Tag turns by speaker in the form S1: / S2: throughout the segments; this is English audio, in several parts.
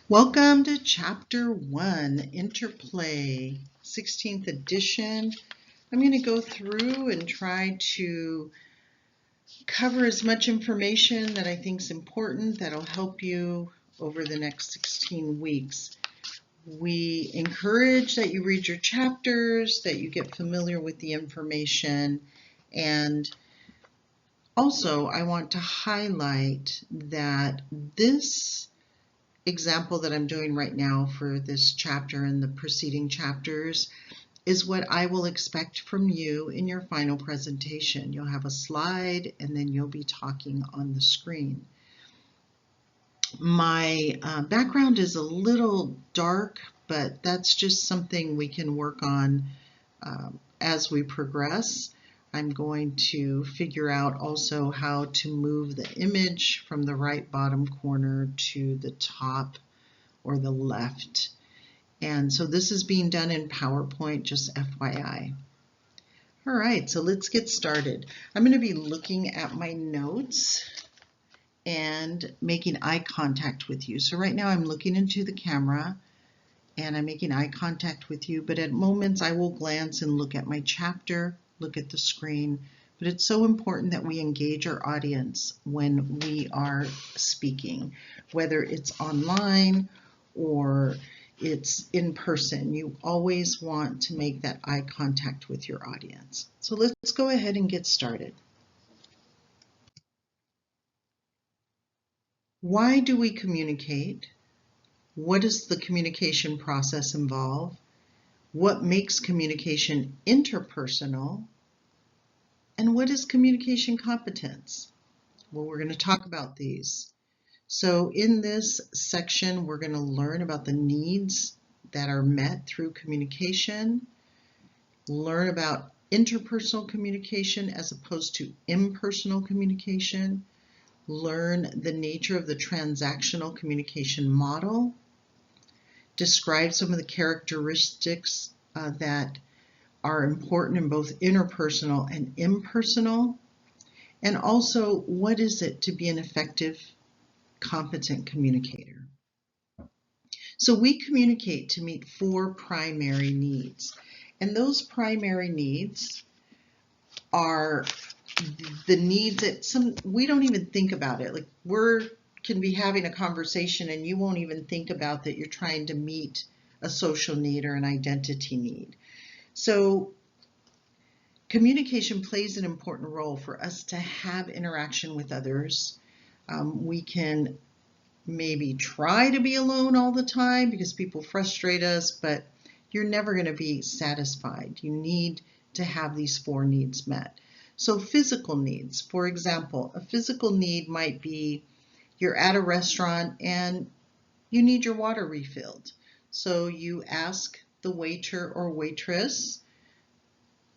S1: Welcome to Chapter 1, Interplay, 16th edition. I'm going to go through and try to cover as much information that I think is important that'll help you over the next 16 weeks. We encourage that you read your chapters, that you get familiar with the information, and also I want to highlight that this example that I'm doing right now for this chapter and the preceding chapters is what I will expect from you in your final presentation. You'll have a slide and then you'll be talking on the screen. My background is a little dark, but that's just something we can work on as we progress. I'm going to figure out also how to move the image from the right bottom corner to the top or the left. And so this is being done in PowerPoint, just FYI. All right, so let's get started. I'm going to be looking at my notes and making eye contact with you. So right now I'm looking into the camera and I'm making eye contact with you, but at moments I will glance and look at my chapter, look at the screen. But it's so important that we engage our audience when we are speaking, whether it's online or it's in person. You always want to make that eye contact with your audience. So let's go ahead and get started. Why do we communicate? What does the communication process involve? What makes communication interpersonal? And what is communication competence? Well, we're going to talk about these. So in this section, we're going to learn about the needs that are met through communication, learn about interpersonal communication as opposed to impersonal communication, learn the nature of the transactional communication model, describe some of the characteristics that are important in both interpersonal and impersonal, and also what is it to be an effective, competent communicator. So we communicate to meet 4 primary needs, and those primary needs are the needs that we don't even think about it. Like can be having a conversation and you won't even think about that you're trying to meet a social need or an identity need. So communication plays an important role for us to have interaction with others. We can maybe try to be alone all the time because people frustrate us, but you're never going to be satisfied. You need to have these 4 needs met. So physical needs, for example, a physical need might be you're at a restaurant and you need your water refilled. So you ask the waiter or waitress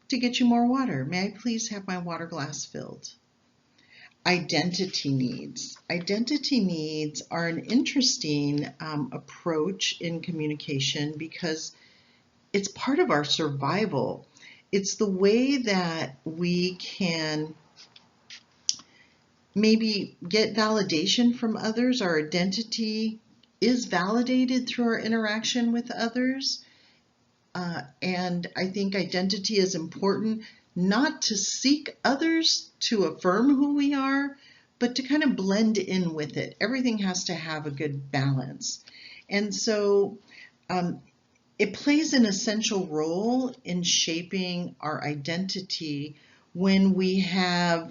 S1: to get you more water. May I please have my water glass filled? Identity needs. Identity needs are an interesting approach in communication because it's part of our survival. It's the way that we can maybe get validation from others. Our identity is validated through our interaction with others. And I think identity is important, not to seek others to affirm who we are, but to kind of blend in with it. Everything has to have a good balance. And so it plays an essential role in shaping our identity when we have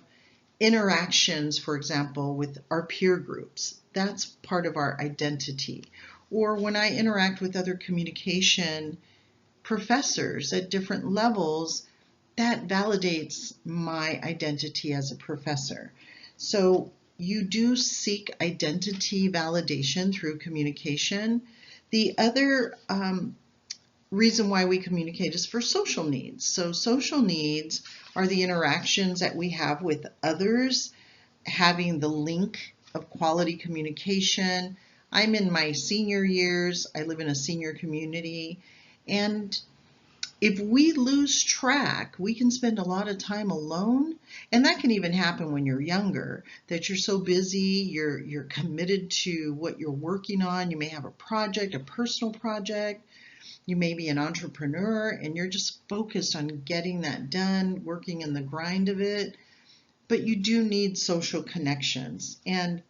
S1: interactions, for example, with our peer groups. That's part of our identity. Or when I interact with other communication professors at different levels, that validates my identity as a professor. So you do seek identity validation through communication. The other reason why we communicate is for social needs. So social needs are the interactions that we have with others, having the link of quality communication. I'm in my senior years. I live in a senior community, and If we lose track, we can spend a lot of time alone, and that can even happen when you're younger, that you're so busy, you're committed to what you're working on. You may have a project, a personal project. You may be an entrepreneur, and you're just focused on getting that done, working in the grind of it. But you do need social connections. And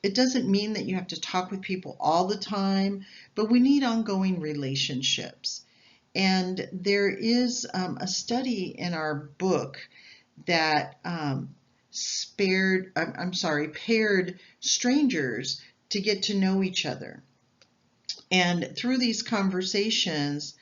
S1: it doesn't mean that you have to talk with people all the time, but we need ongoing relationships. And there is a study in our book that paired strangers to get to know each other. And through these conversations,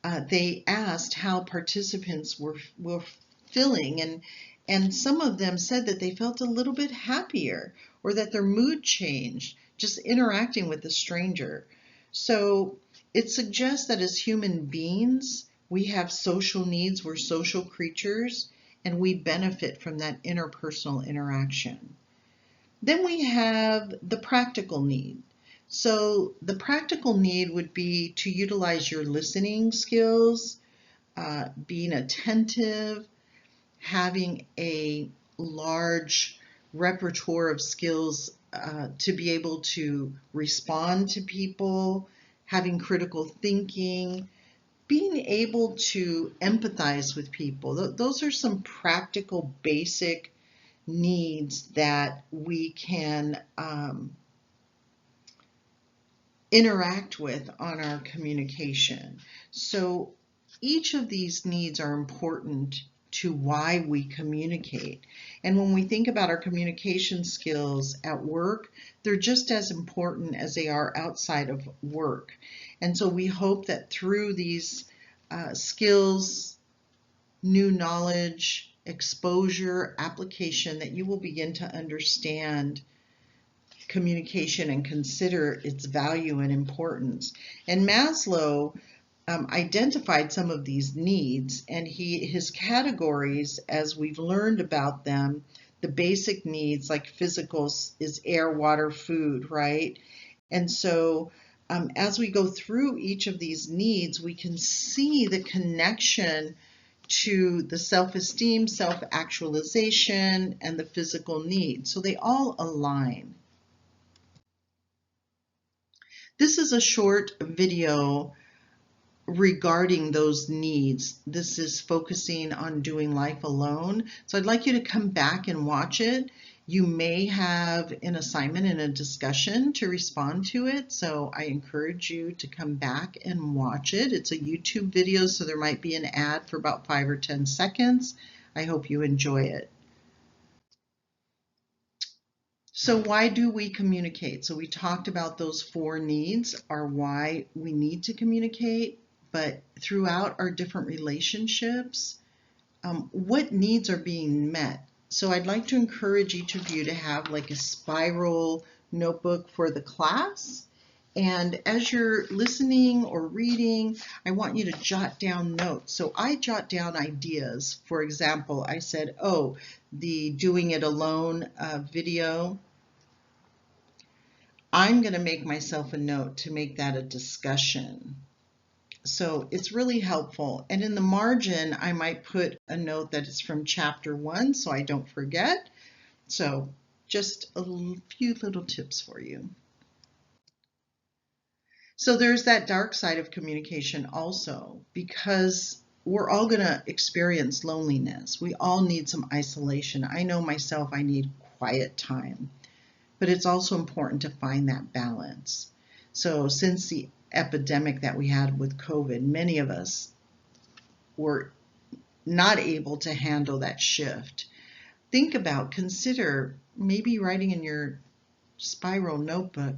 S1: they asked how participants were feeling, and some of them said that they felt a little bit happier or that their mood changed just interacting with a stranger. So it suggests that as human beings, we have social needs, we're social creatures, and we benefit from that interpersonal interaction. Then we have the practical need. So the practical need would be to utilize your listening skills, being attentive, having a large repertoire of skills to be able to respond to people, having critical thinking, being able to empathize with people. Those are some practical, basic needs that we can interact with on our communication. So each of these needs are important to why we communicate. And when we think about our communication skills at work, they're just as important as they are outside of work. And so we hope that through these skills, new knowledge, exposure, application, that you will begin to understand communication and consider its value and importance. And Maslow identified some of these needs, and his categories, as we've learned about them, the basic needs like physical is air, water, food, right? And so as we go through each of these needs, we can see the connection to the self-esteem, self-actualization, and the physical needs. So they all align. This is a short video regarding those needs. This is focusing on doing life alone. So I'd like you to come back and watch it. You may have an assignment and a discussion to respond to it. So I encourage you to come back and watch it. It's a YouTube video, so there might be an ad for about 5 or 10 seconds. I hope you enjoy it. So why do we communicate? So we talked about those 4 needs are why we need to communicate, but throughout our different relationships, what needs are being met? So I'd like to encourage each of you to have like a spiral notebook for the class. And as you're listening or reading, I want you to jot down notes. So I jot down ideas. For example, I said, oh, the doing it alone video. I'm going to make myself a note to make that a discussion. So it's really helpful. And in the margin, I might put a note that it's from chapter 1 so I don't forget. So just a few little tips for you. So there's that dark side of communication also, because we're all going to experience loneliness. We all need some isolation. I know myself, I need quiet time. But it's also important to find that balance. So since the epidemic that we had with COVID, many of us were not able to handle that shift. Consider maybe writing in your spiral notebook,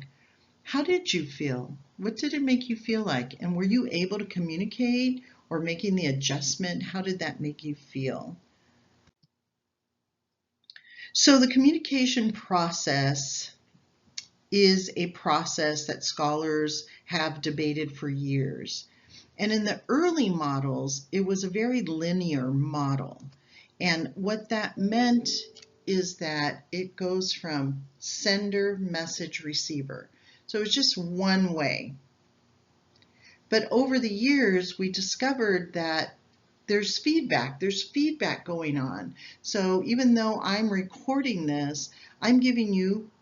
S1: how did you feel? What did it make you feel like? And were you able to communicate or making the adjustment? How did that make you feel? So the communication process is a process that scholars have debated for years. And in the early models, it was a very linear model. And what that meant is that it goes from sender, message, receiver. So it's just one way. But over the years, we discovered that there's feedback going on. So even though I'm recording this, I'm giving you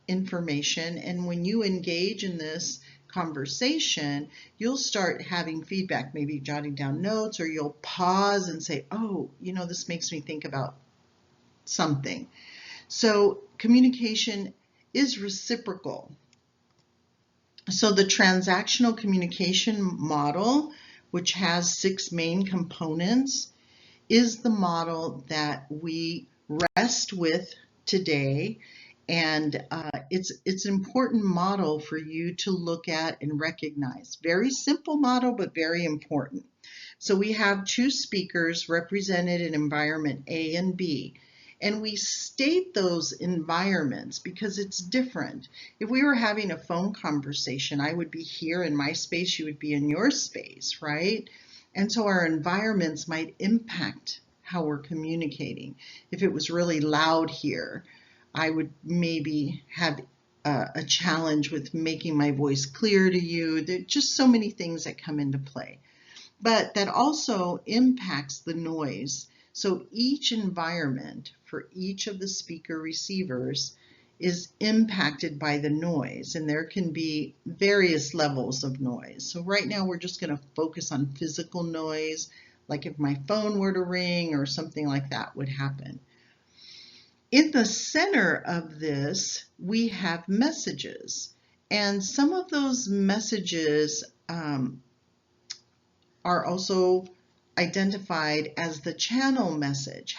S1: information, and when you engage in this conversation, you'll start having feedback, maybe jotting down notes, or you'll pause and say, oh, this makes me think about something. So communication is reciprocal. So the transactional communication model, which has 6 main components, is the model that we rest with today. And it's an important model for you to look at and recognize. Very simple model, but very important. So we have 2 speakers represented in environment A and B. And we state those environments because it's different. If we were having a phone conversation, I would be here in my space, you would be in your space, right? And so our environments might impact how we're communicating. If it was really loud here, I would maybe have a challenge with making my voice clear to you. There are just so many things that come into play. But that also impacts the noise. So each environment for each of the speaker receivers is impacted by the noise, and there can be various levels of noise. So right now we're just going to focus on physical noise, like if my phone were to ring or something like that would happen. In the center of this, we have messages, and some of those messages are also identified as the channel message.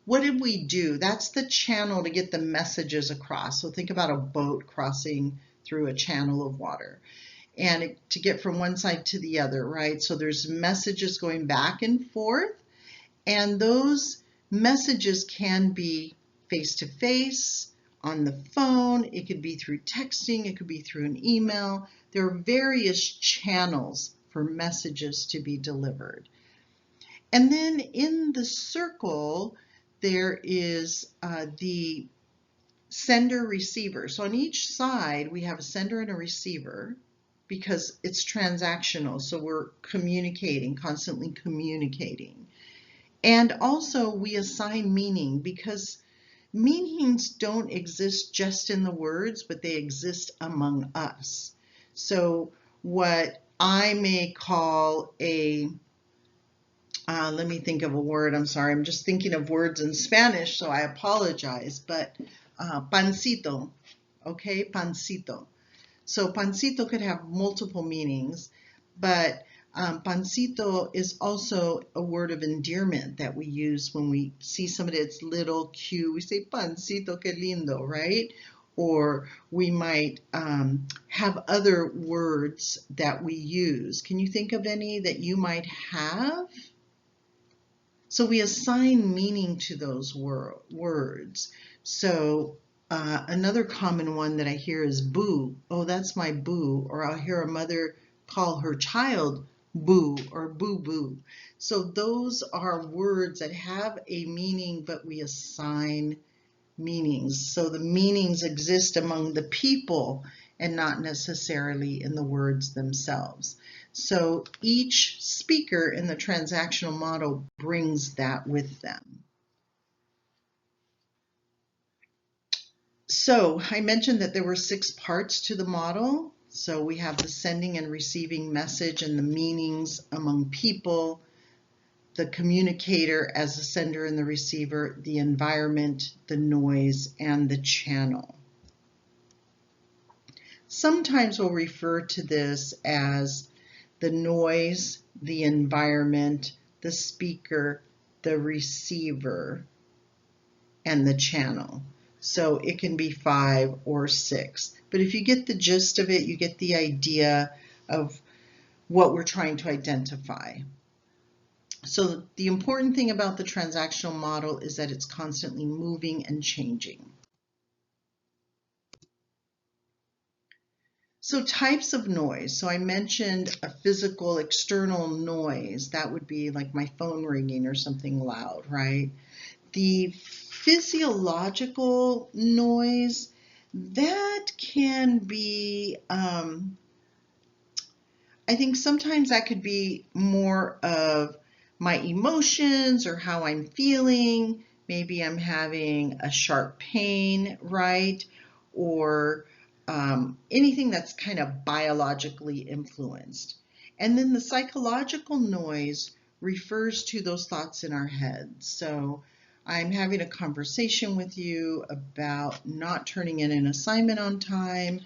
S1: What did we do? That's the channel to get the messages across. So think about a boat crossing through a channel of water, and to get from one side to the other, right? So there's messages going back and forth, and those messages can be face-to-face, on the phone, it could be through texting, it could be through an email. There are various channels for messages to be delivered. And then in the circle, there is the sender-receiver. So on each side, we have a sender and a receiver because it's transactional. So we're communicating, constantly communicating. And also we assign meaning because meanings don't exist just in the words, but they exist among us. So what I may call let me think of a word, I'm sorry, I'm just thinking of words in Spanish, so I apologize, but pancito, okay, pancito. So pancito could have multiple meanings, but pancito is also a word of endearment that we use when we see somebody that's little, cute. We say, pancito, que lindo, right? Or we might have other words that we use. Can you think of any that you might have? So we assign meaning to those words. So another common one that I hear is boo. Oh, that's my boo. Or I'll hear a mother call her child boo or boo boo. So those are words that have a meaning, but we assign meanings. So the meanings exist among the people and not necessarily in the words themselves. So each speaker in the transactional model brings that with them. So I mentioned that there were 6 parts to the model. So we have the sending and receiving message and the meanings among people, the communicator as the sender and the receiver, the environment, the noise, and the channel. Sometimes we'll refer to this as the noise, the environment, the speaker, the receiver, and the channel. So it can be 5 or 6. But if you get the gist of it, you get the idea of what we're trying to identify. So the important thing about the transactional model is that it's constantly moving and changing. So types of noise. So I mentioned a physical external noise. That would be like my phone ringing or something loud, right? The physiological noise, that can be I think sometimes that could be more of my emotions or how I'm feeling. Maybe I'm having a sharp pain, right? Or anything that's kind of biologically influenced. And then the psychological noise refers to those thoughts in our head. So I'm having a conversation with you about not turning in an assignment on time,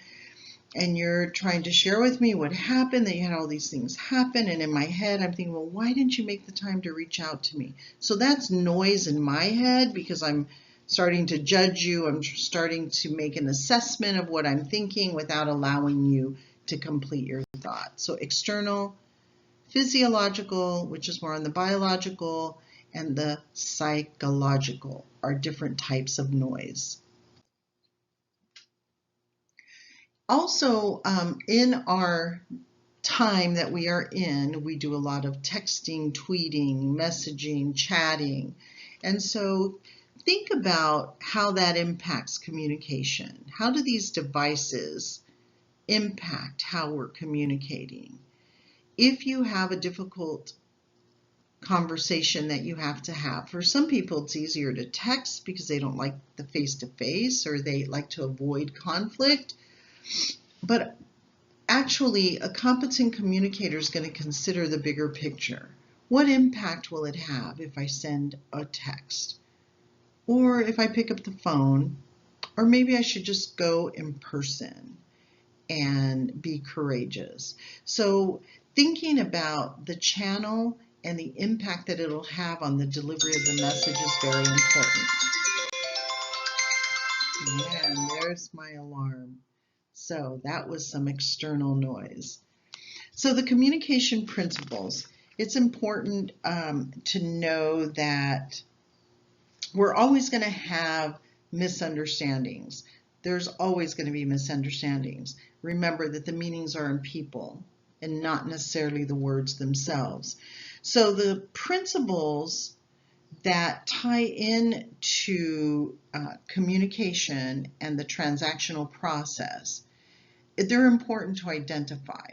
S1: and you're trying to share with me what happened, that you had all these things happen, and in my head I'm thinking, well, why didn't you make the time to reach out to me? So that's noise in my head because I'm starting to judge you. I'm starting to make an assessment of what I'm thinking without allowing you to complete your thought. So external, physiological, which is more on the biological, and the psychological are different types of noise. Also, in our time that we are in, we do a lot of texting, tweeting, messaging, chatting. And so think about how that impacts communication. How do these devices impact how we're communicating? If you have a difficult conversation that you have to have, for some people it's easier to text because they don't like the face-to-face or they like to avoid conflict. But actually, a competent communicator is going to consider the bigger picture. What impact will it have if I send a text? Or if I pick up the phone? Or maybe I should just go in person and be courageous. So thinking about the channel and the impact that it'll have on the delivery of the message is very important. And there's my alarm. So that was some external noise. So the communication principles, it's important to know that we're always going to have misunderstandings. There's always going to be misunderstandings. Remember that the meanings are in people and not necessarily the words themselves. So the principles that tie in to communication and the transactional process, they're important to identify.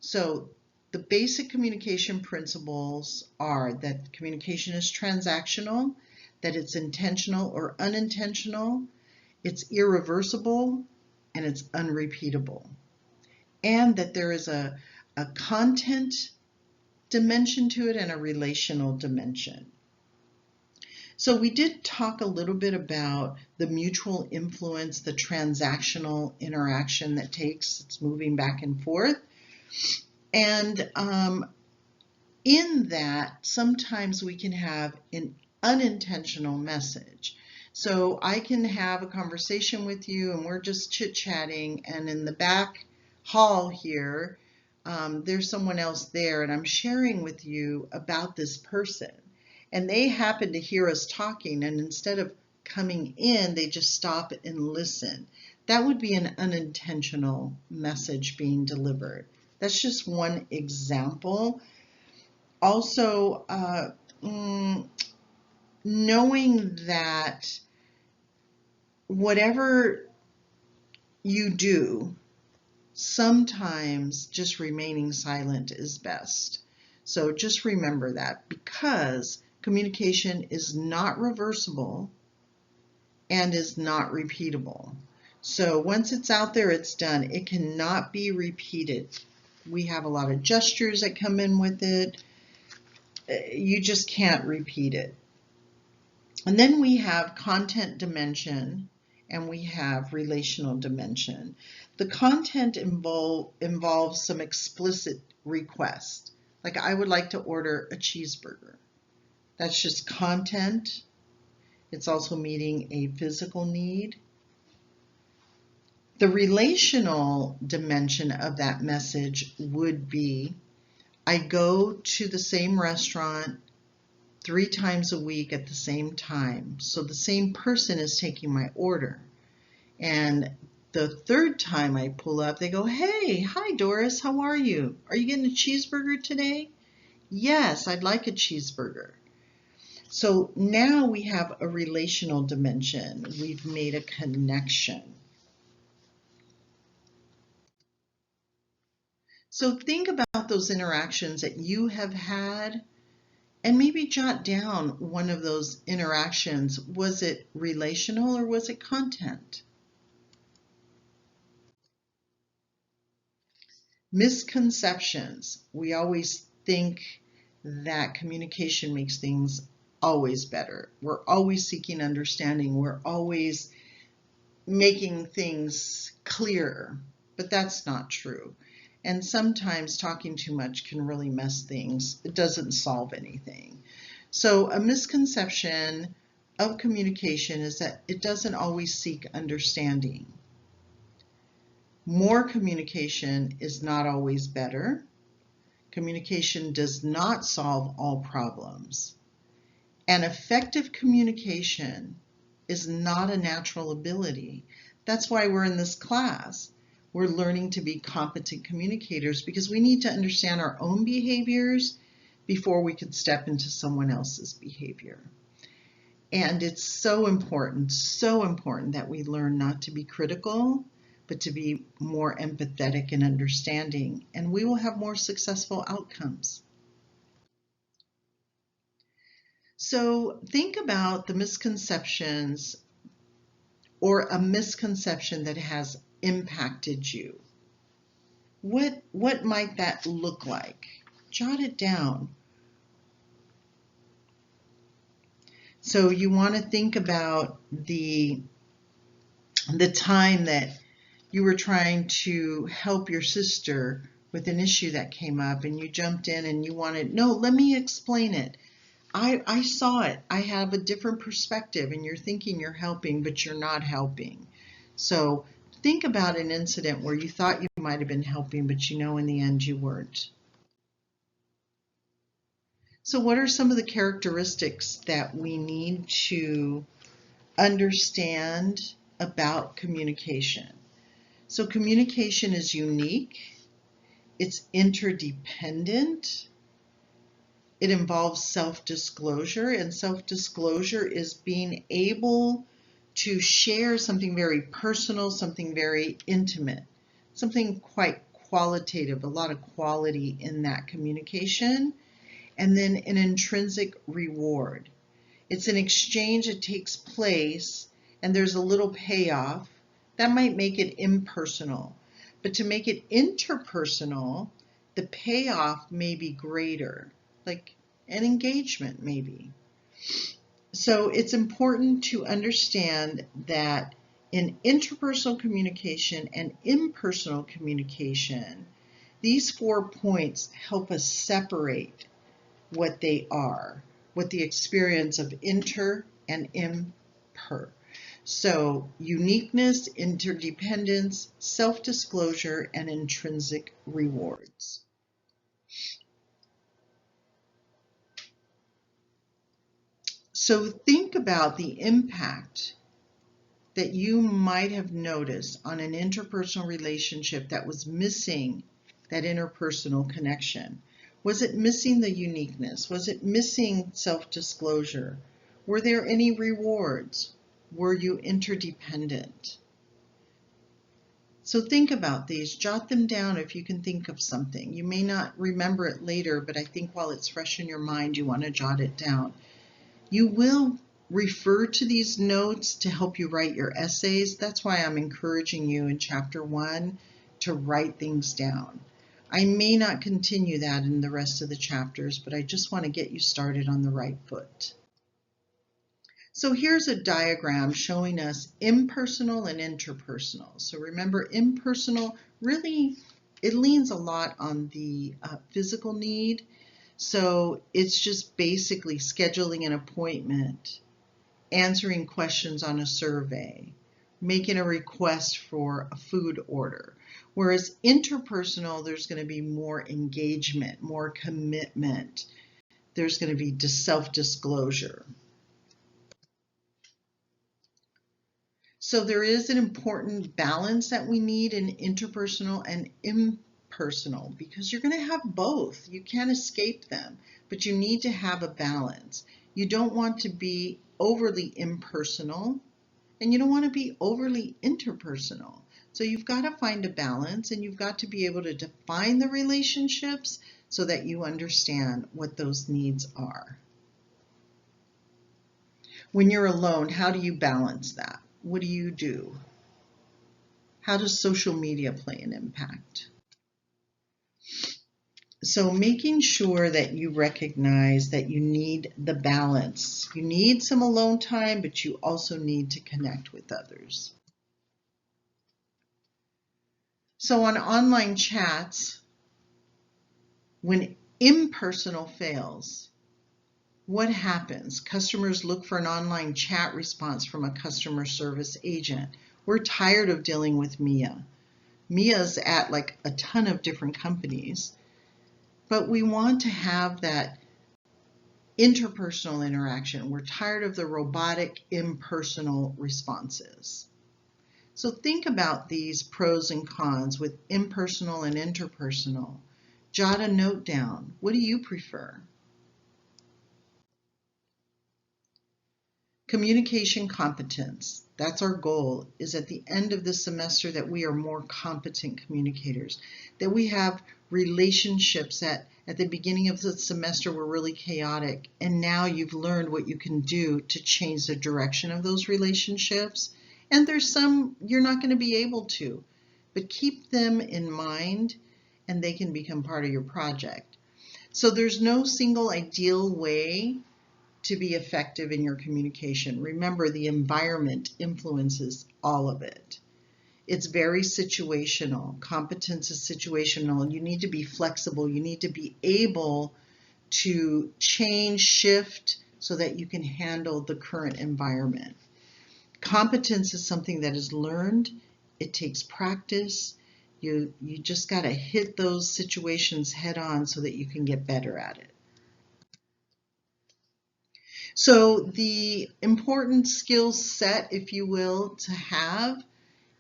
S1: So the basic communication principles are that communication is transactional, that it's intentional or unintentional, it's irreversible, and it's unrepeatable. And that there is a content dimension to it and a relational dimension. So we did talk a little bit about the mutual influence, the transactional interaction that takes, it's moving back and forth. And in that, sometimes we can have an unintentional message. So I can have a conversation with you and we're just chit-chatting, and in the back hall here, there's someone else there, and I'm sharing with you about this person. And they happen to hear us talking, and instead of coming in, they just stop and listen. That would be an unintentional message being delivered. That's just one example. Also, knowing that whatever you do, sometimes just remaining silent is best. So just remember that, because communication is not reversible and is not repeatable. So once it's out there, it's done. It cannot be repeated. We have a lot of gestures that come in with it. You just can't repeat it. And then we have content dimension and we have relational dimension. The content involves some explicit request. Like, I would like to order a cheeseburger. That's just content. It's also meeting a physical need. The relational dimension of that message would be, I go to the same restaurant 3 times a week at the same time. So the same person is taking my order. And the 3rd time I pull up, they go, hey, hi Doris, how are you? Are you getting a cheeseburger today? Yes, I'd like a cheeseburger. So now we have a relational dimension. We've made a connection. So think about about those interactions that you have had and maybe jot down one of those interactions. Was it relational or was it content? Misconceptions. We always think that communication makes things always better. We're always seeking understanding. We're always making things clearer, but that's not true. And sometimes talking too much can really mess things. It doesn't solve anything. So a misconception of communication is that it doesn't always seek understanding. More communication is not always better. Communication does not solve all problems. And effective communication is not a natural ability. That's why we're in this class. We're learning to be competent communicators because we need to understand our own behaviors before we can step into someone else's behavior. And it's so important that we learn not to be critical, but to be more empathetic and understanding, and we will have more successful outcomes. So think about the misconceptions or a misconception that has impacted you. What might that look like? Jot it down. So you want to think about the time that you were trying to help your sister with an issue that came up and you jumped in and you wanted, no, let me explain it. I saw it. I have a different perspective, and you're thinking you're helping, but you're not helping. So think about an incident where you thought you might have been helping, but you know in the end you weren't. So what are some of the characteristics that we need to understand about communication? So communication is unique, it's interdependent, it involves self-disclosure, and self-disclosure is being able to share something very personal, something very intimate, something quite qualitative, a lot of quality in that communication, and then an intrinsic reward. It's an exchange that takes place and there's a little payoff. That might make it impersonal, but to make it interpersonal, the payoff may be greater, like an engagement maybe. So it's important to understand that in interpersonal communication and impersonal communication, these 4 points help us separate what they are, what the experience of inter and imper. So uniqueness, interdependence, self-disclosure, and intrinsic rewards. So think about the impact that you might have noticed on an interpersonal relationship that was missing that interpersonal connection. Was it missing the uniqueness? Was it missing self-disclosure? Were there any rewards? Were you interdependent? So think about these, jot them down if you can think of something. You may not remember it later, but I think while it's fresh in your mind, you want to jot it down. You will refer to these notes to help you write your essays. That's why I'm encouraging you in Chapter 1 to write things down. I may not continue that in the rest of the chapters, but I just want to get you started on the right foot. So here's a diagram showing us impersonal and interpersonal. So remember, impersonal really, it leans a lot on the physical need. So it's just basically scheduling an appointment, answering questions on a survey, making a request for a food order. Whereas interpersonal, there's going to be more engagement, more commitment. There's going to be self-disclosure. So there is an important balance that we need in interpersonal and impersonal because you're going to have both. You can't escape them, but you need to have a balance. You don't want to be overly impersonal and you don't want to be overly interpersonal. So you've got to find a balance, and you've got to be able to define the relationships so that you understand what those needs are. When you're alone, how do you balance that? What do you do? How does social media play an impact? So making sure that you recognize that you need the balance. You need some alone time, but you also need to connect with others. So on online chats, when impersonal fails, what happens? Customers look for an online chat response from a customer service agent. We're tired of dealing with Mia. Mia's at like a ton of different companies, but we want to have that interpersonal interaction. We're tired of the robotic, impersonal responses. So think about these pros and cons with impersonal and interpersonal. Jot a note down. What do you prefer? Communication competence. That's our goal, is at the end of this semester that we are more competent communicators, that we have relationships that at the beginning of the semester were really chaotic, and now you've learned what you can do to change the direction of those relationships. And there's some you're not going to be able to, but keep them in mind and they can become part of your project. So there's no single ideal way to be effective in your communication. Remember, the environment influences all of it. It's very situational. Competence is situational. You need to be flexible. You need to be able to change, shift, so that you can handle the current environment. Competence is something that is learned. It takes practice. You just got to hit those situations head on so that you can get better at it. So the important skill set, if you will, to have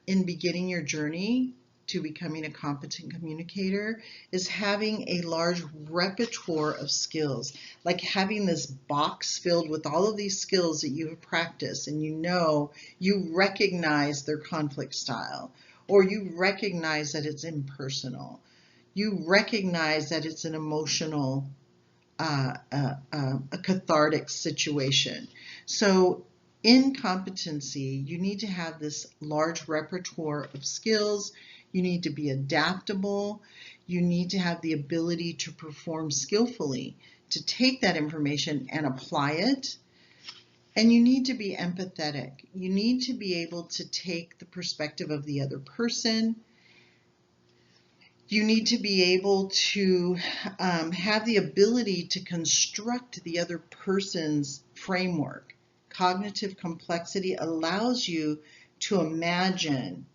S1: in beginning your journey to becoming a competent communicator is having a large repertoire of skills, like having this box filled with all of these skills that you have practiced, and you recognize their conflict style, or you recognize that it's impersonal, you recognize that it's an emotional a cathartic situation. So in competency, you need to have this large repertoire of skills. You need to be adaptable. You need to have the ability to perform skillfully, to take that information and apply it. And you need to be empathetic. You need to be able to take the perspective of the other person. You need to be able to have the ability to construct the other person's framework. Cognitive complexity allows you to imagine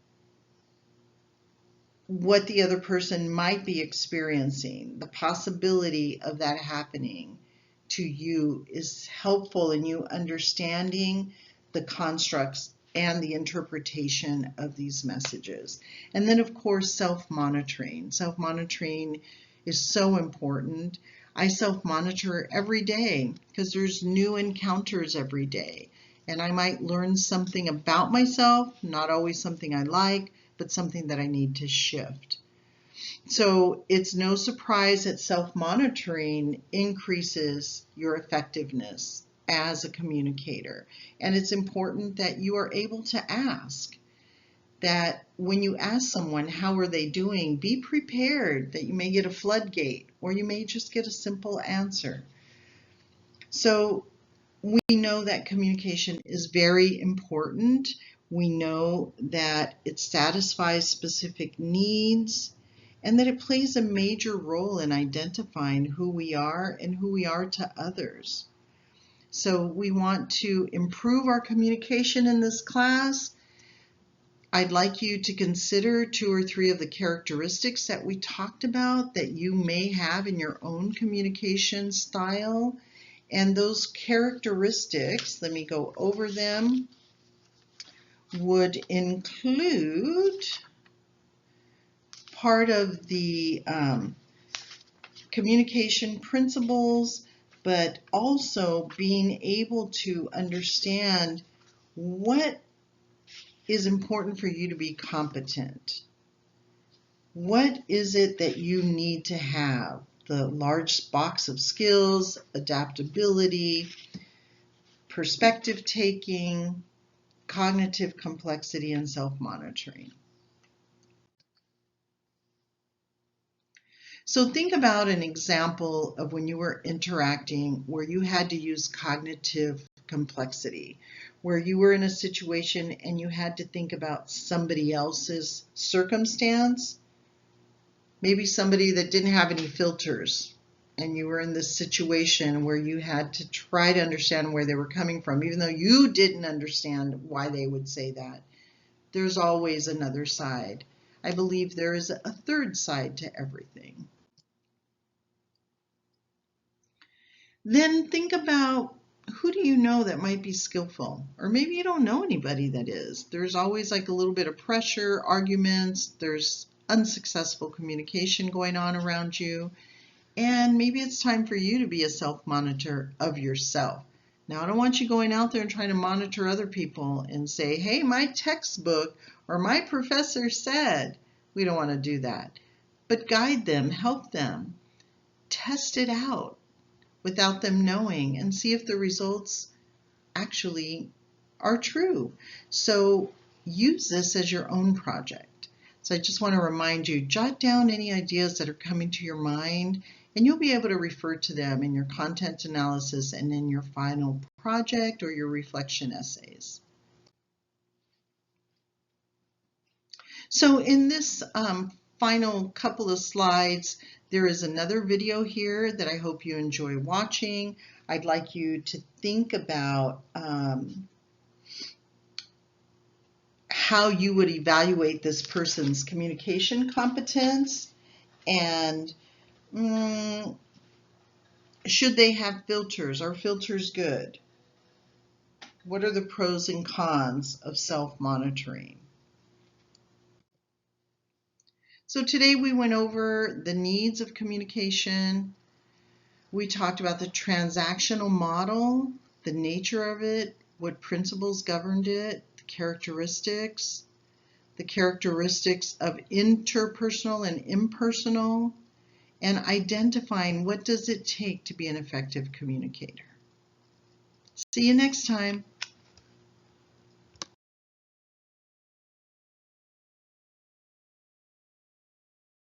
S1: what the other person might be experiencing. The possibility of that happening to you is helpful in you understanding the constructs and the interpretation of these messages. And then, of course, self-monitoring. Self-monitoring is so important. I self-monitor every day because there's new encounters every day. And I might learn something about myself, not always something I like, but something that I need to shift. So it's no surprise that self-monitoring increases your effectiveness as a communicator. And it's important that you are able to ask, that when you ask someone, how are they doing, be prepared that you may get a floodgate or you may just get a simple answer. So we know that communication is very important. We know that it satisfies specific needs and that it plays a major role in identifying who we are and who we are to others. So we want to improve our communication in this class. I'd like you to consider 2 or 3 of the characteristics that we talked about that you may have in your own communication style. And those characteristics, let me go over them, would include part of the communication principles, but also being able to understand what is important for you to be competent? What is it that you need to have? The large box of skills, adaptability, perspective taking, cognitive complexity, and self-monitoring. So think about an example of when you were interacting where you had to use cognitive complexity, where you were in a situation and you had to think about somebody else's circumstance, maybe somebody that didn't have any filters, and you were in this situation where you had to try to understand where they were coming from, even though you didn't understand why they would say that. There's always another side. I believe there is a third side to everything. Then think about, who do you know that might be skillful? Or maybe you don't know anybody that is. There's always like a little bit of pressure, arguments, there's unsuccessful communication going on around you. And maybe it's time for you to be a self-monitor of yourself. Now, I don't want you going out there and trying to monitor other people and say, hey, my textbook or my professor said. We don't want to do that. But guide them, help them, test it out without them knowing and see if the results actually are true. So use this as your own project. So I just want to remind you, jot down any ideas that are coming to your mind, and you'll be able to refer to them in your content analysis and in your final project or your reflection essays. So in this final couple of slides, there is another video here that I hope you enjoy watching. I'd like you to think about how you would evaluate this person's communication competence, and should they have filters? Are filters good? What are the pros and cons of self-monitoring? So today we went over the needs of communication. We talked about the transactional model, the nature of it, what principles governed it, the characteristics of interpersonal and impersonal, and identifying what does it take to be an effective communicator. See you next time.